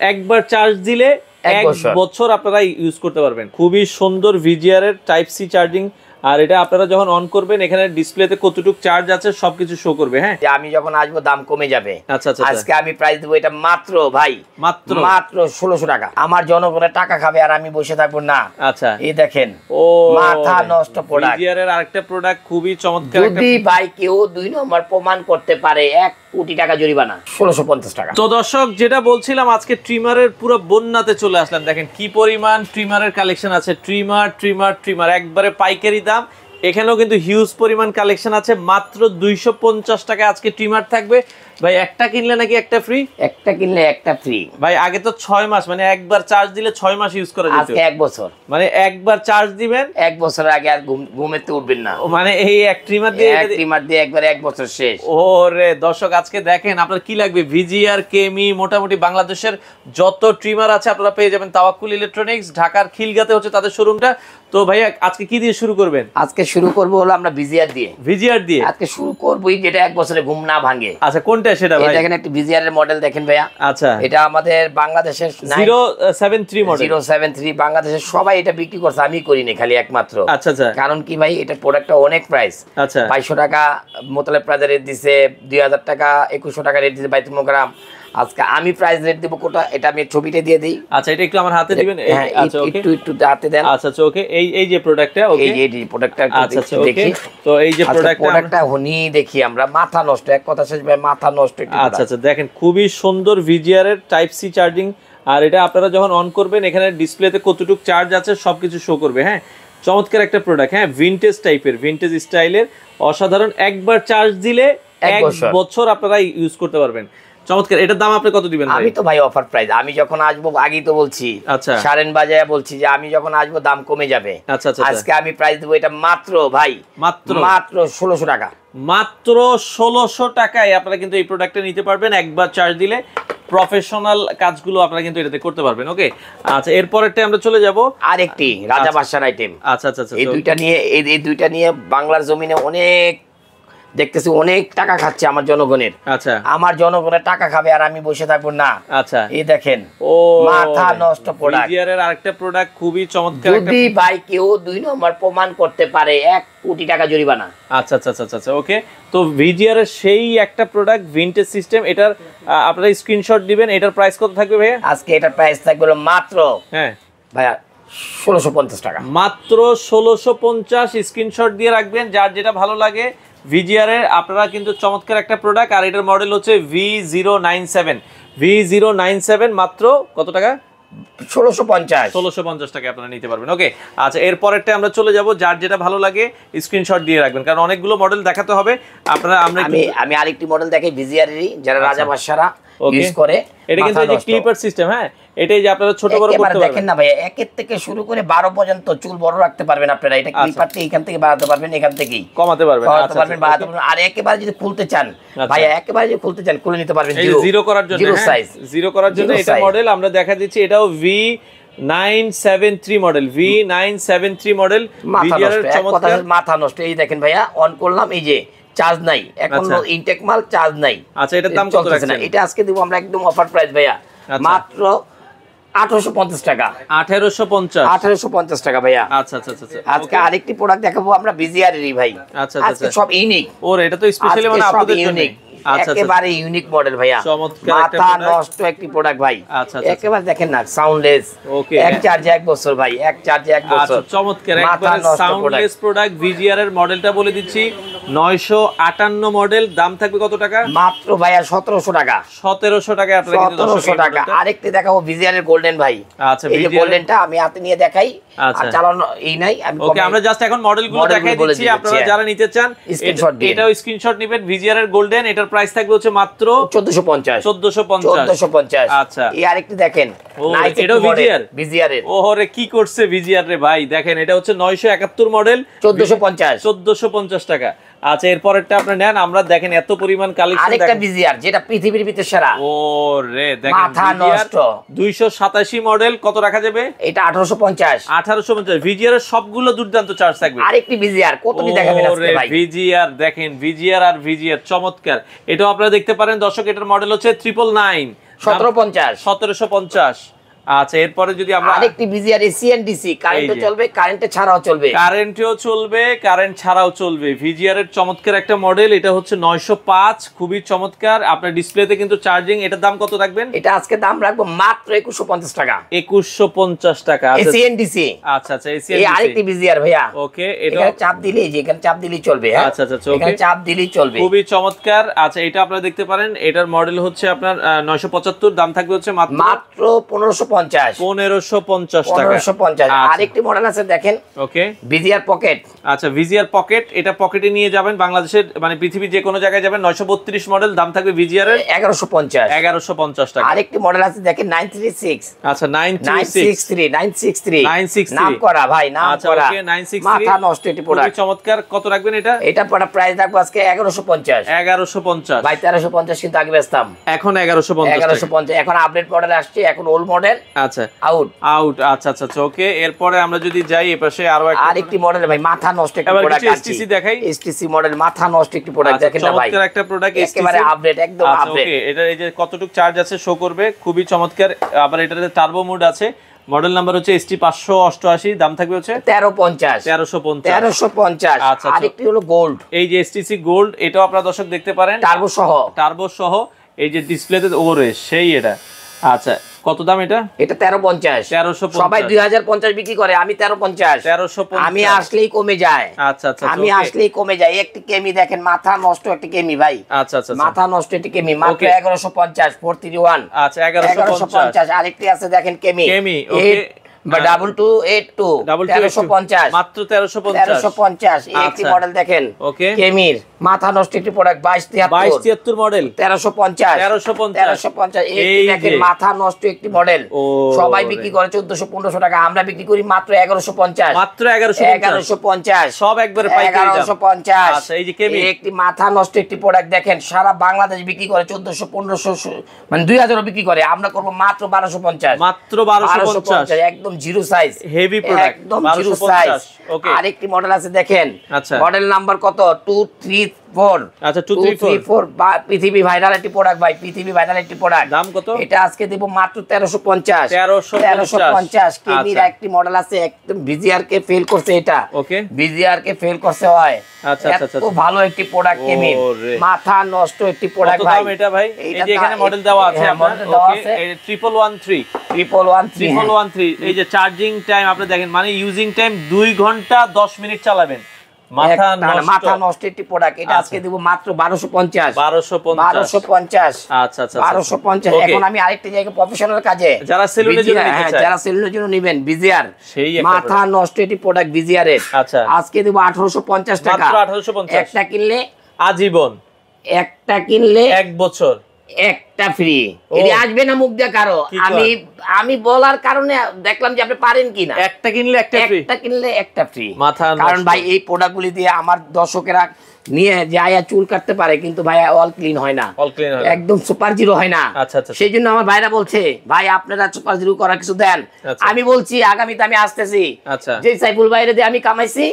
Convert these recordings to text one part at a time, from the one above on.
একবার চার্জ দিলে এক বছর আপনারা ইউজ করতে পারবেন। খুবই সুন্দর ভিজিআর এর টাইপ সি চার্জিং। আর এটা আপনারা যখন অন করবেন এখানে ডিসপ্লেতে কতটুকু চার্জ আছে সবকিছু শো করবে। হ্যাঁ, আমি যখন আসবো দাম কমে যাবে। আচ্ছা আচ্ছা, আজকে আমি প্রাইস দেবো এটা মাত্র ভাই মাত্র 1600 টাকা। আমার জনগণের টাকা খাবে আর আমি বসে থাকবো না। আচ্ছা, এই দেখেন ও মাথা নষ্ট প্রোডাক্ট। ভিজিআর এর আরেকটা প্রোডাক্ট খুবই চমৎকার। যদি ভাই কেউ 2 নম্বর প্রমাণ করতে পারে 1 কোটি টাকা জরিমানা। 1650 টাকা। তো দর্শক যেটা বলছিলাম, আজকে ট্রিমারের পুরো বন্যাতে চলে আসলাম। দেখেন কি পরিমাণ ট্রিমারের কালেকশন আছে। ট্রিমার ট্রিমার ট্রিমার একবারে পাইকারি দাম। এখানেও কিন্তু হিউজ পরিমাণ কালেকশন আছে। মাত্র 250 টাকা আজকে ট্রিমার থাকবে। ভাই একটা কিনলে নাকি একটা ফ্রি? একটা কিনলে একটা ফ্রি। ভাই আগে তো 6 মাস, মানে একবার চার্জ দিলে 6 মাস ইউজ করা যেত। আজকে 1 বছর, মানে একবার চার্জ দিবেন 1 বছর আগে আর ঘুমেতে উঠবেন না। মানে এই এক ট্রিমার দিয়ে একবার 1 বছর শেষ। ওরে দর্শক আজকে দেখেন আপনার কি লাগবে। ভিজিআর, কেমি, মোটামুটি বাংলাদেশের যত ট্রিমার আছে আপনারা পেয়ে যাবেন তাওয়াক্কুল ইলেকট্রনিক্স। ঢাকার খিলগাতে হচ্ছে তাদের শোরুমটা। তো ভাইয়া আজকে কি দিয়ে শুরু করবেন? আজকে শুরু করব হলো আমরা ভিজিআর দিয়ে। ভিজিআর দিয়ে আজকে শুরু করবই, যেটা 1 বছরে ঘুম না ভাঙে। আচ্ছা, কোনটা সেটা ভাই? দেখেন একটা ভিজিআর এর মডেল দেখেন ভাইয়া। আচ্ছা, এটা আমাদের বাংলাদেশের 073 মডেল। 073 বাংলাদেশের সবাই এটা বিক্রি করছে, আমি করিনি, খালি একমাত্র। আচ্ছা আচ্ছা, কারণ কি ভাই এটা প্রোডাক্টটা অনেক প্রাইস। আচ্ছা, 2200 টাকা মোতালেব প্রাইজে রেট দিছে, 2000 টাকা 2100 টাকা রেট দিছে বাইতুল মোকাররম। আজকে আমি প্রাইস রেট দেব কোটা, এটা আমি ছবিটা দিয়ে দেই। আচ্ছা, এটা একটু আমার হাতে দিবেন। আচ্ছা ওকে, একটু হাতে দেন। আচ্ছা আচ্ছা, ওকে। এই যে প্রোডাক্টটা, ওকে এই প্রোডাক্টটা আচ্ছা আচ্ছা, দেখি তো এই যে প্রোডাক্টটা হনি দেখি আমরা, মাথা নষ্ট, এক কথা শেষ ভাই, মাথা নষ্ট। আচ্ছা আচ্ছা, দেখেন খুবই সুন্দর ভিজিআর এর টাইপ সি চার্জিং। আর এটা আপনারা যখন অন করবেন এখানে ডিসপ্লেতে কতটুকু চার্জ আছে সবকিছু শো করবে। হ্যাঁ, চমৎকার একটা প্রোডাক্ট। হ্যাঁ, ভিনটেজ টাইপের, ভিনটেজ স্টাইলের, অসাধারণ। একবার চার্জ দিলে 1 বছর আপনারা ইউজ করতে পারবেন। চমৎকার। এটার দাম আপনি কত দিবেন? আমি তো ভাই অফার প্রাইস, আমি যখন আসবো আগেই তো বলছি। আচ্ছা, সারেন বাজারে বলছি যে আমি যখন আসবো দাম কমে যাবে। আচ্ছা আচ্ছা, আজকে আমি প্রাইস দেবো এটা মাত্র ভাই মাত্র 1600 টাকা। মাত্র 1600 টাকায় আপনারা কিন্তু এই প্রোডাক্টটা নিতে পারবেন। একবার চার্জ দিলে প্রফেশনাল কাজগুলো আপনারা কিন্তু এটাতে করতে পারবেন। ওকে, আচ্ছা এরপরেরটা আমরা চলে যাব আরেকটি রাজা বাদশার আইটেম। আচ্ছা আচ্ছা, এই দুইটা নিয়ে বাংলার জমিনে অনেক দেখতেছি অনেক টাকা খাচ্ছে আমার জনগণের। আচ্ছা, আমার জনগণের টাকা খাবে আর আমি বসে থাকবো না। আচ্ছা, এই দেখেন ও মাথা নষ্ট প্রোডাক্ট। ভিজিআর এর আরেকটা প্রোডাক্ট খুবই চমৎকার। যদি ভাই কেউ 2 নম্বর প্রমাণ করতে পারে 1 কোটি টাকা জরিমানা। আচ্ছা আচ্ছা আচ্ছা আচ্ছা, ওকে। তো ভিজিআর এর সেই একটা প্রোডাক্ট ভিনটেজ সিস্টেম, এটার আপনারা স্ক্রিনশট দিবেন। এটার প্রাইস কত থাকবে ভাইয়া? আজকে এটার প্রাইস থাকবে মাত্র হ্যাঁ ভাইয়া 1650 টাকা। মাত্র 1650। স্ক্রিনশট দিয়ে রাখবেন যার যেটা ভালো লাগে। ভিজিআর এর আপনারা কিন্তু চমৎকার একটা প্রোডাক্ট। আর এটার মডেল হচ্ছে V097। V097 মাত্র কত টাকা? 1650 টাকা আপনারা নিতে পারবেন। ওকে, আচ্ছা এরপরেরটা আমরা চলে যাব। যার যেটা ভালো লাগে স্ক্রিনশট দিয়ে রাখবেন, কারণ অনেকগুলো মডেল দেখাতে হবে আপনারা। আমি আরেকটি মডেল দেখাই ভিজিআর এরই, যারা রাজা বাদশারা ইউজ করে। এটা কিন্তু এই যে ক্লিপার সিস্টেম। হ্যাঁ, এটাই যে আপনারা ছোট বড় করতে পারবেন। দেখেন না ভাই, 1 থেকে শুরু করে 12 পর্যন্ত চুল বড় রাখতে পারবেন আপনারা। এটা ক্লিপারটি এখান থেকে বাড়াতে পারবেন, এখান থেকেই কমাতে পারবেন, বাড়াতে পারবেন। আর একেবারে যদি খুলতে চান ভাই, একেবারে যদি খুলতে চান খুলে নিতে পারবেন। জিরো করার জন্য, জিরো সাইজ, জিরো করার জন্য এটা মডেল আমরা দেখা দিচ্ছি। এটাও V973 model. V973 model VGR এর চমৎকার। মাথা নষ্ট। এই দেখেন ভাইয়া, অন করলাম, এই যে চার্জ নাই এখনো, ইনটেক মাল চার্জ নাই। আচ্ছা, এটার দাম কত রাখছেন? এটা আজকে দেব আমরা একদম অফার প্রাইস ভাইয়া, মাত্র 1850 টাকা। 1850 টাকা ভাইয়া। আচ্ছা আচ্ছা আচ্ছা, আজকে আরেকটি প্রোডাক্ট দেখাবো আমরা ভিজিআর এরই ভাই। আচ্ছা আচ্ছা, সব ইউনিক। ওর এটা তো স্পেশালি মানে আপনাদের জন্য একেবারে ইউনিক মডেল ভাইয়া, মাথা নষ্ট একটি প্রোডাক্ট ভাই। একেবারে দেখেন না, সাউন্ডলেস। ওকে, এক চার্জে 1 বছর ভাই, এক চার্জে 1 বছর। চমৎকার, একবারে সাউন্ডলেস প্রোডাক্ট। ভিজিআর এর মডেলটা বলে দিচ্ছি 958 মডেল। দাম থাকবে কত টাকা? মাত্র ভাইয়া 1700 টাকা। 1700 টাকা আপনারা কিন্তু 1700 টাকা। আরেকটি দেখাবো ভিজিআর এর গোল্ডেন ভাই। আচ্ছা, এই যে গোল্ডেনটা আমি হাতে নিয়ে দেখাই। আচ্ছা, চালানো এই নাই। ওকে, আমরা জাস্ট এখন মডেলগুলো দেখাই দিচ্ছি। আপনারা যারা নিতে চান এটাও স্ক্রিনশট নেবেন। ভিজিআর এর গোল্ডেন, এটার প্রাইস থাকবে হচ্ছে মাত্র 1450। আচ্ছা, এই আরেকটি দেখেন, এটাও ভিজিআর এর। ওরে কি করছে ভিজিআর রে ভাই, দেখেন এটা হচ্ছে 971 মডেল, 1450 টাকা। আচ্ছা, এরপরেরটা আপনি নেন। আমরা দেখেন এত পরিমাণ কালেকশন। আরেকটা ভিজিআর যেটা পৃথিবীর ভিতরে সেরা। ওরে দেখেন, মাথা নষ্ট। 287 মডেল, কত রাখা যাবে? এটা 1850। ভিজিআর এর সবগুলো দুর্দান্ত চার্জ থাকবে। আরেকটি ভিজিআর, কতটি দেখাবেন আজকে ভাই? ভিজিআর দেখেন, ভিজিআর আর ভিজিআর চমৎকার। এটাও আপনারা দেখতে পারেন দর্শক। এটার মডেল হচ্ছে 999। 1750 1750। আচ্ছা, এরপরে যদি আমরা আরেকটি ভিজিআর এসিএনডিসি, কারেন্টে চলবে, কারেন্টে ছাড়াও চলবে, কারেন্টেও চলবে, কারেন্ট ছাড়াও চলবে। ভিজিআর এর চমৎকার একটা মডেল, এটা হচ্ছে 905, খুবই চমৎকার। আপনার ডিসপ্লেতে কিন্তু চার্জিং, এটার দাম কত রাখবেন? এটা আজকে দাম রাখবো মাত্র 2150 টাকা। 2150 টাকা। এসিএনডিসি। আচ্ছা আচ্ছা, এসিএনডিসি। এই আরেকটি ভিজিআর ভাইয়া। ওকে, এটা চাপ দিলেই, যে এখানে চাপ দিলেই চলবে। হ্যাঁ, আচ্ছা আচ্ছা, এখানে চাপ দিলেই চলবে, খুবই চমৎকার। আচ্ছা, এটা আপনারা দেখতে পারেন, এটার মডেল হচ্ছে আপনার 975, দাম থাকবে হচ্ছে মাত্র 1550 টাকা। 1550। আরেকটি মডেল আছে দেখেন, ওকে, ভিজিআর পকেট। আচ্ছা, ভিজিআর পকেট, এটা পকেটে নিয়ে যাবেন বাংলাদেশের মানে পৃথিবীর যে কোনো জায়গায় যাবেন। 932 মডেল, দাম থাকবে ভিজিআর এর 1150 টাকা। আরেকটি মডেল আছে দেখেন 936। আচ্ছা, 963 নাম করা ভাই, নাম করা। ওকে, 963 মাথা নষ্ট এটি প্রোডাক্ট, খুবই চমৎকার। কত রাখবেন এটা? এটা পড়া প্রাইস রাখবো আজকে 1150 ভাই। 1350 কিন্তু আগে বেচতাম, এখন 1150। এখন আপডেট মডেল আসছে, এখন ওল্ড মডেল। আচ্ছা, আউট। আচ্ছা আচ্ছা, ওকে। এরপরে আমরা যদি যাই এপাশে আরো আরেকটি মডেল ভাই, মাথা নষ্ট একটি প্রোডাক্ট আছে। এসটিসি দেখাই, এসটিসি মডেল, মাথা নষ্ট একটি প্রোডাক্ট দেখেন না ভাই, চমৎকার একটা প্রোডাক্ট, একেবারে আপডেট, একদম আপডেট। ওকে, এটা এই যে কতটুকু চার্জ আছে শো করবে, খুবই চমৎকার। আবার এটাতে টার্বো মোড আছে। মডেল নাম্বার হচ্ছে ST 588, দাম থাকবে হচ্ছে 1350। আচ্ছা, আরেকটি হলো গোল্ড, এই যে STC গোল্ড, এটাও আপনারা দর্শক দেখতে পারেন, টার্বো সহ এই যে ডিসপ্লেতে ওরে সেই এটা। আচ্ছা, কত দাম এটা? এটা 1350। সবাই 2050 বিক্রি করে, আমি 1350। আমি আসলেই কমে যায়। আচ্ছা আচ্ছা, আমি আসলেই কমে যায়। একটি কেমি দেখেন, মাথা নষ্ট একটি কেমি ভাই। আচ্ছা আচ্ছা, মাথা নষ্ট একটি কেমি, মাত্র 1150 431। আচ্ছা, 1150। আরেকটি আছে দেখেন কেমি, ওকে, 2282 1350, মাত্র 1350। এই একটি মডেল দেখেন, ওকে, কেমির মাথা নষ্ট একটি প্রোডাক্ট 2273 মডেল, 1350। এই দেখেন মাথা নষ্ট একটি মডেল, সবাই বিক্রি করে 1400-1500 টাকা, আমরা বিক্রি করি মাত্র 1150। মাত্র 1150, সব একবারে পাইকারি দাম 1150। আচ্ছা, এই যে কেমি, একটি মাথা নষ্ট একটি প্রোডাক্ট দেখেন, সারা বাংলাদেশ বিক্রি করে 1400-1500, মানে 2000 বিক্রি করে, আমরা করব মাত্র 1250। মাত্র 1250, একদম জিরো সাইজ, হেভি প্রোডাক্ট, একদম জিরো সাইজ। ওকে, আরেকটি মডেল আছে দেখেন, আচ্ছা, মডেল নাম্বার কত? 234। আচ্ছা, 234 পৃথিবী ভাইরাল একটি প্রোডাক্ট ভাই, পৃথিবী ভাইরাল একটি প্রোডাক্ট। দাম কত? এটা আজকে দেব মাত্র 1350। কেমির একটি মডেল আছে, একদম ভিজিআর কে ফেল করছে, এটা ওকে, ভিজিআর কে ফেল করছে হয়। আচ্ছা আচ্ছা, এত ভালো একটি প্রোডাক্ট কেমির, মাথা নষ্ট একটি প্রোডাক্ট ভাই। কত দাম এটা ভাই? এই যে এখানে মডেল দেওয়া আছে আপনার, ওকে, 1113। এই যে চার্জিং টাইম আপনি দেখেন, মানে ইউজিং টাইম 2 ঘন্টা 10 মিনিট চালাবেন। মাথা নষ্ট একটি প্রোডাক্ট, এটা আজকে দেব মাত্র 1250। আচ্ছা আচ্ছা, 1250। এখন আমি আরেকটা জায়গায় প্রফেশনাল কাজে, যারা সেলুনের জন্য নিতে চায়, যারা সেলুনের জন্য নেবেন, ভিজিআর মাথা নষ্ট একটি প্রোডাক্ট ভিজিআর এর, আচ্ছা, আজকে দেব 1850 টাকা। মাত্র 1850। একটা কিনলে আজীবন, একটা কিনলে 1 বছর একটা ফ্রি। এটি আসবে না মুখ দিয়ে কারো, আমি বলার কারণে দেখলাম যে আপনি পারেন কিনা। একটা কিনলে একটা ফ্রি, একটা কিনলে একটা ফ্রি। মাথা, কারণ ভাই এই প্রোডাক্টগুলি দিয়ে আমার দর্শকেরা নিয়ে যায় চুল কাটতে পারে, কিন্তু ভাই অল ক্লিন হয় না, একদম সুপার জিরো হয় না। সেই জন্য আমার ভাইরা বলছে, ভাই আপনারা সুপার জিরো করার কিছু দেন। আমি বলছি আগামীতে আমি আসতেছি, যে সাইফুল ভাইরে দিয়ে আমি কামাইছি,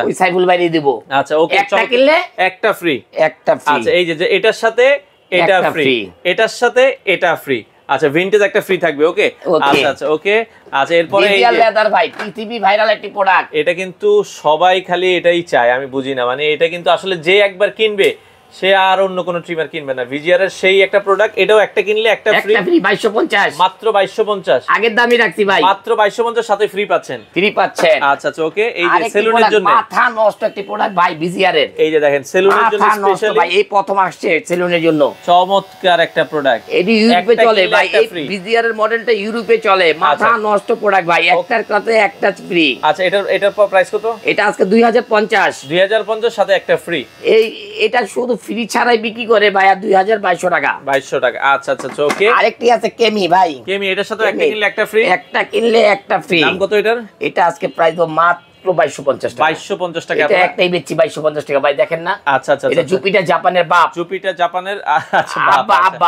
ওই সাইফুল ভাইরে দিব। আচ্ছা, ওকে, একটা কিনলে একটা ফ্রি, একটা ফ্রি। আচ্ছা, এই যে এটার সাথে এটা ফ্রি, এটার সাথে এটা ফ্রি। আচ্ছা, ভিনটেজ একটা ফ্রি থাকবে। ওকে, আচ্ছা আচ্ছা, ওকে। আচ্ছা, এরপরে এই যে লেদার ভাই, পৃথিবী ভাইরাল একটি প্রোডাক্ট, এটা কিন্তু সবাই খালি এটাই চায়, আমি বুঝি না, মানে এটা কিন্তু আসলে যে একবার কিনবে সে আর অন্য কোন ট্রিমার কিনবে না। ভিজিআর এর সেই একটা প্রোডাক্ট, এটাও একটা কিনলে একটা ফ্রি, 2250, মাত্র 2250। আগের দামই রাখছি ভাই, মাত্র 2250 সাথে ফ্রি পাচ্ছেন, আচ্ছা আচ্ছা, ওকে। এই যে সেলুনের জন্য মাথা নষ্ট একটি প্রোডাক্ট ভাই, ভিজিআর এর, এই যে দেখেন সেলুনের জন্য স্পেশালি ভাই, এই প্রথম আসছে সেলুনের জন্য, চমৎকার একটা প্রোডাক্ট। এটি ইউরোপে চলে ভাই, এই ভিজিআর এর মডেলটা ইউরোপে চলে, মাথা নষ্ট প্রোডাক্ট ভাই, একটার সাথে একটা ফ্রি। আচ্ছা, এটার প্রাইস কত? এটা আজকে 2050 সাথে একটা ফ্রি। এটা শুধু ফ্রি ছাড়াই বিক্রি করে ভাইয়া 2200 টাকা। 2200 টাকা, আচ্ছা আচ্ছা, ওকে। আরেকটি আছে কেমি ভাই, কেমি, এটার সাথে একটা কিনলে একটা ফ্রি, একটা কিনলে একটা ফ্রি। দাম কত এটার? এটা আজকে প্রাইস মাত্র 2250 টাকা। 2250 টাকা, এটা একটাই বেচছি 2250 টাকা ভাই, দেখেন না? আচ্ছা আচ্ছা, এটা জুপিটার জাপানের বাপ, জুপিটার জাপানের, আচ্ছা,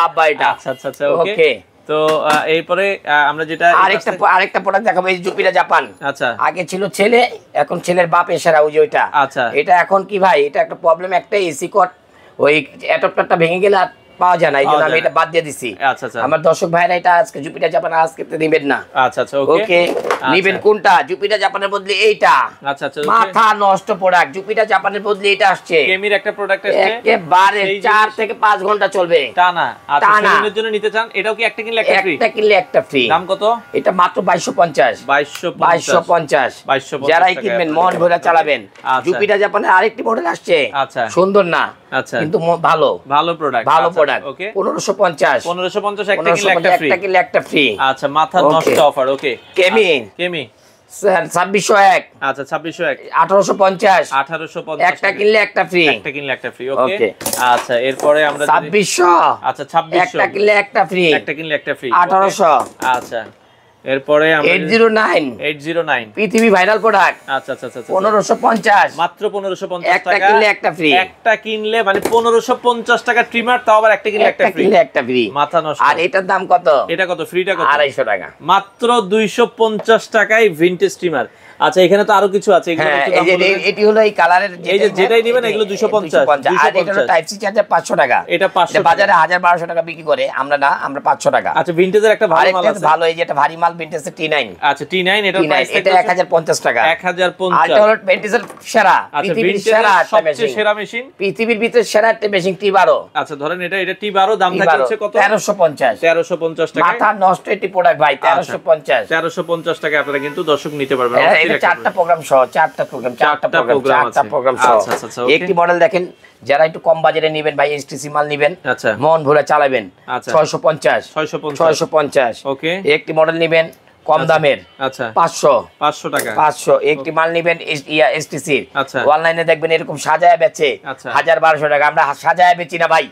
আব্বা এটা, আচ্ছা আচ্ছা, ওকে। তো এরপরে আমরা যেটা আরেকটা প্রোডাক্ট দেখাবো, এই জুপিটার জাপান। আচ্ছা, আগে ছিল ছেলে, এখন ছেলের বাপ এসারা, ওই যে ওইটা। আচ্ছা, এটা এখন কি ভাই, এটা একটা প্রবলেম, একটা এসি কট ওই অ্যাডাপ্টারটা ভেঙে গেলে পাওয়া যায় না, এই জন্য আমি এটা বাদ দিয়ে দিছি। আচ্ছা আচ্ছা, আমার দর্শক ভাইরা এটা আজকে জুপিটার জাপান আজকে নেবেন না। আচ্ছা আচ্ছা, ওকে নেবেন কোনটা? জুপিটার জাপানের বদলে এইটা। আচ্ছা আচ্ছা, মাথা নষ্ট প্রোডাক্ট, জুপিটার জাপানের বদলে এটা আসছে। কেমির একটা প্রোডাক্ট আসছে, একেবারে 4 থেকে 5 ঘন্টা চলবে টানা। আচ্ছা, সেদিনের জন্য নিতে চান, এটাও কি একটা কিনলে একটা ফ্রি? একটা কিনলে একটা ফ্রি। দাম কত? এটা মাত্র 2250। 2250 যারাই কিনবেন মন ভরে চালাবেন। জুপিটার জাপানের আরেকটি মডেল আসছে, আচ্ছা সুন্দর না, আচ্ছা কিন্তু ভালো প্রোডাক্ট, ভালো প্রোডাক্ট। ওকে, 1550 একটা কিনলে একটা ফ্রি। আচ্ছা, মাথা নষ্ট অফার। ওকে, কেমি 2601। আচ্ছা, 2601 1850 একটা কিনলে একটা ফ্রি। ওকে, আচ্ছা, এরপরে আমরা 2600। আচ্ছা, 2600 একটা কিনলে একটা ফ্রি। 1800। আচ্ছা, এরপরে আমরা 809 পৃথিবী ভাইরাল প্রোডাক্ট। আচ্ছা আচ্ছা আচ্ছা, 1550 মাত্র 1550 টাকা। একটা কিনলে একটা ফ্রি। একটা কিনলে মানে 1550 টাকা ট্রিমার, তাও আবার একটা কিনলে একটা ফ্রি। মাথা নষ্ট। আর এটার দাম কত? এটা কত? ফ্রিটা কত? 250 টাকা। মাত্র 250 টাকায় ভিনটেজ ট্রিমার। আচ্ছা, এখানে তো আরো কিছু আছে, এগুলো এটি হলো এই কালারের, এই যে যেটাই নেবেন এগুলো 250। আর এটা হলো টাইপ সি চার্জার 500 টাকা। এটা 500, বাজারে 1000-1200 টাকা বিক্রি করে, আমরা না, আমরা 500 টাকা। আচ্ছা, ভিনটেজের একটা ভালো মাল আছে, ভালো, এই যে এটা ভারী মাল ভিনটেজ T9। আচ্ছা, T9 এটা প্রাইস এটা 1050 টাকা। 1050। আর এটা হলো ভিনটেজের সেরা, পৃথিবীর সেরা সবচেয়ে সেরা মেশিন, পৃথিবীর ভিতরে সেরা একটা মেশিন T12। আচ্ছা, ধরেন এটা T12, দাম থাকছে কত? 1350 টাকা। মাথা নষ্ট এটি প্রোডাক্ট ভাই, 1350 টাকা আপনারা কিন্তু দর্শক নিতে পারবেন। এটা 4টা প্রোগ্রাম সহ, 4টা প্রোগ্রাম সহ। একটি মডেল দেখেন, যারা একটু কম বাজারে নেবেন ভাই, এসটিসি মাল নেবেন, মন ভরে চালাবেন, 650। ওকে, একটি মডেল নেবেন কম দামের, আচ্ছা 500 টাকা। 500 একটি মাল নেবেন এসটিসি, অনলাইনে দেখবেন এরকম সাজায় বেচে 1000-1200 টাকা। আমরা সাজায় বেচি না ভাই,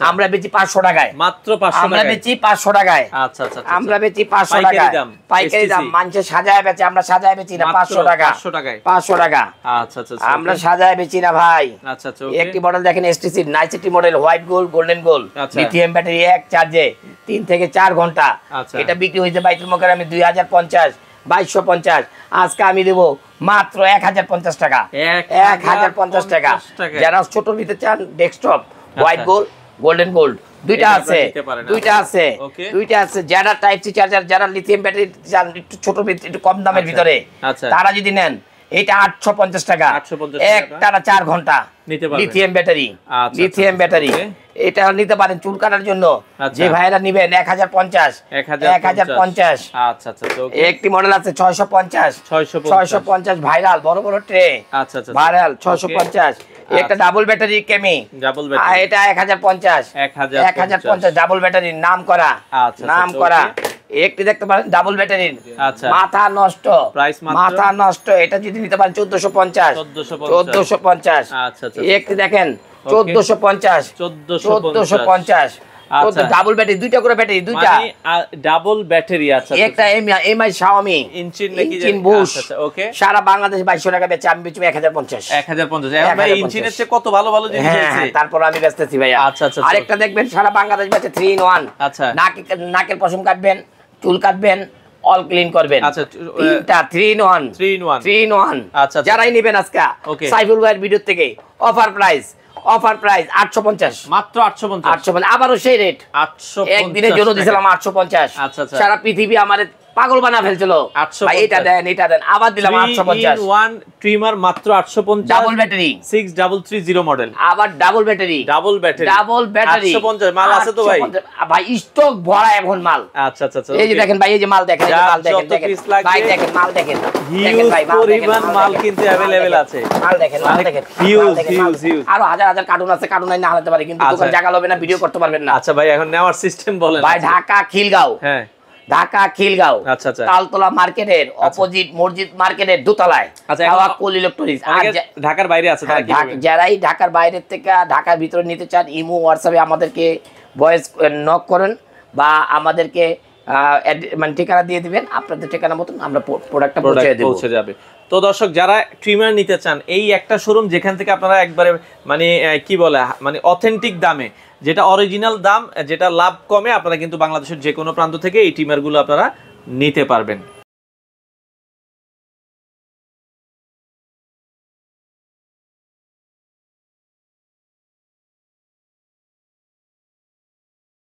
আমরা বেচি 500 টাকায়, মাত্র 500 আমরা বেচি 500 টাকায়। আচ্ছা আচ্ছা, আমরা বেচি 500 টাকায়, পাইকারি দাম। মানুষ সাজায় বেচে, আমরা সাজায় বেচি না, 500 টাকা। 500 টাকা। আচ্ছা আচ্ছা, আমরা সাজায় বেচি না ভাই। আচ্ছা আচ্ছা, একটি মডেল দেখেন এসটিসি নাইসিটি model, white gold, golden gold, lithium battery, এক চার্জে 3 থেকে 4 ঘন্টা। এটা বিক্রি হইছে বাইতুল মোকাররমে 2050, 2250। আজকে আমি দেব মাত্র 1050 টাকা। 1050 টাকা। যারা ছোট নিতে চান, desktop, white gold, golden gold, দুইটা আছে। যারা টাইপ সি চার্জার, যারা লিথিয়াম ব্যাটারি চান, একটু ছোট, একটু কম দামের ভিতরে, তারা যদি নেন, এটা 850 টাকা। একটানা 4 ঘন্টা লিথিয়াম ব্যাটারি, এটা নিতে পারেন চুল কাটার জন্য। যে ভাইরা নিবেন 1050। আচ্ছা আচ্ছা, একটি মডেল আছে 650 ভাইরাল, বড় বড় ট্রে, ভাইরাল 650। একটা ডাবল ব্যাটারি কেমি, এটা 1050 ডাবল ব্যাটারি, নাম করা। একটি দেখতে পারেন ডাবল ব্যাটারির, মাথা নষ্ট, মাথা নষ্ট। এটা যদি নিতে পারেন 1450। একটি দেখেন 1450। ডাবল ব্যাটারি, দুইটা করে ব্যাটারি, দুইটা ডাবল ব্যাটারি। আচ্ছা, একটা এমআই শাওমি ইঞ্জিন বুশ, ওকে, সারা বাংলাদেশ 2200 টাকা বেচে, আমি বেচি 1050। এখন ভাই ইঞ্জিনের চেয়ে কত ভালো ভালো জিনিস আছে, তারপর আমি বেচতেছি ভাইয়া। আচ্ছা আচ্ছা, আরেকটা দেখবেন সারা বাংলাদেশ বেচে 3 in 1। আচ্ছা, নাকের পশম কাটবেন, চুল কাটবেন, অল ক্লিন করবেন। আচ্ছা, তিনটা 3 in 1। আচ্ছা, যারাই নেবেন আজকে সাইফুল ভাইয়ের ভিডিও থেকে অফার প্রাইস 850, মাত্র 850। আবারও সেই রেট 850, একদিনের জন্য দিছিলাম 850। আচ্ছা আচ্ছা, সারা পৃথিবী আমাদের পাগল বানা ফেলছিল, ভাই এটা দেন, এটা দেন, আবার দিলাম 850। 1 ট্রিমার মাত্র 850, ডাবল ব্যাটারি 6330 মডেল, আবার ডাবল ব্যাটারি 850। মাল আছে তো ভাই? ভাই স্টক ভরা এখন মাল। আচ্ছা আচ্ছা, এই যে দেখেন ভাই, এই যে মাল দেখেন, এই যে মাল দেখেন, ভাই দেখেন, মাল দেখেন, দেখেন ভাই, মাল কিন্তু अवेलेबल আছে। মাল দেখেন, হিউজ। আরো হাজার হাজার কার্টুন আছে, কার্টুন না হালাতে পারে, কিন্তু দোকান জায়গা হবে না, ভিডিও করতে পারবেন না। আচ্ছা ভাই, এখন নেওয়ার সিস্টেম বলেন ভাই। ঢাকা খিলগাঁও, হ্যাঁ ঢাকা খিলগাঁও, আচ্ছা আচ্ছা, তালতলা মার্কেটের অপোজিট মসজিদ মার্কেটের দোতলায় কোল ইলেকট্রনিক্স। আর ঢাকার বাইরে আছে, যারাই ঢাকার বাইরের থেকে ঢাকার ভিতরে নিতে চান, ইমো হোয়াটসঅ্যাপে আমাদেরকে ভয়েস নক করেন, বা আমাদেরকে মানে ঠিকানা দিয়ে দিবেন, আপনাদের ঠিকানা মতন আমরা প্রোডাক্টটা পৌঁছে যাবে। তো দর্শক, যারা ট্রিমার নিতে চান, এই একটা শোরুম যেখান থেকে আপনারা একবারে মানে কি বলে, মানে অথেন্টিক দামে, যেটা অরিজিনাল দাম, যেটা লাভ কমে, আপনারা কিন্তু বাংলাদেশের যে কোনো প্রান্ত থেকে এই ট্রিমারগুলো আপনারা নিতে পারবেন।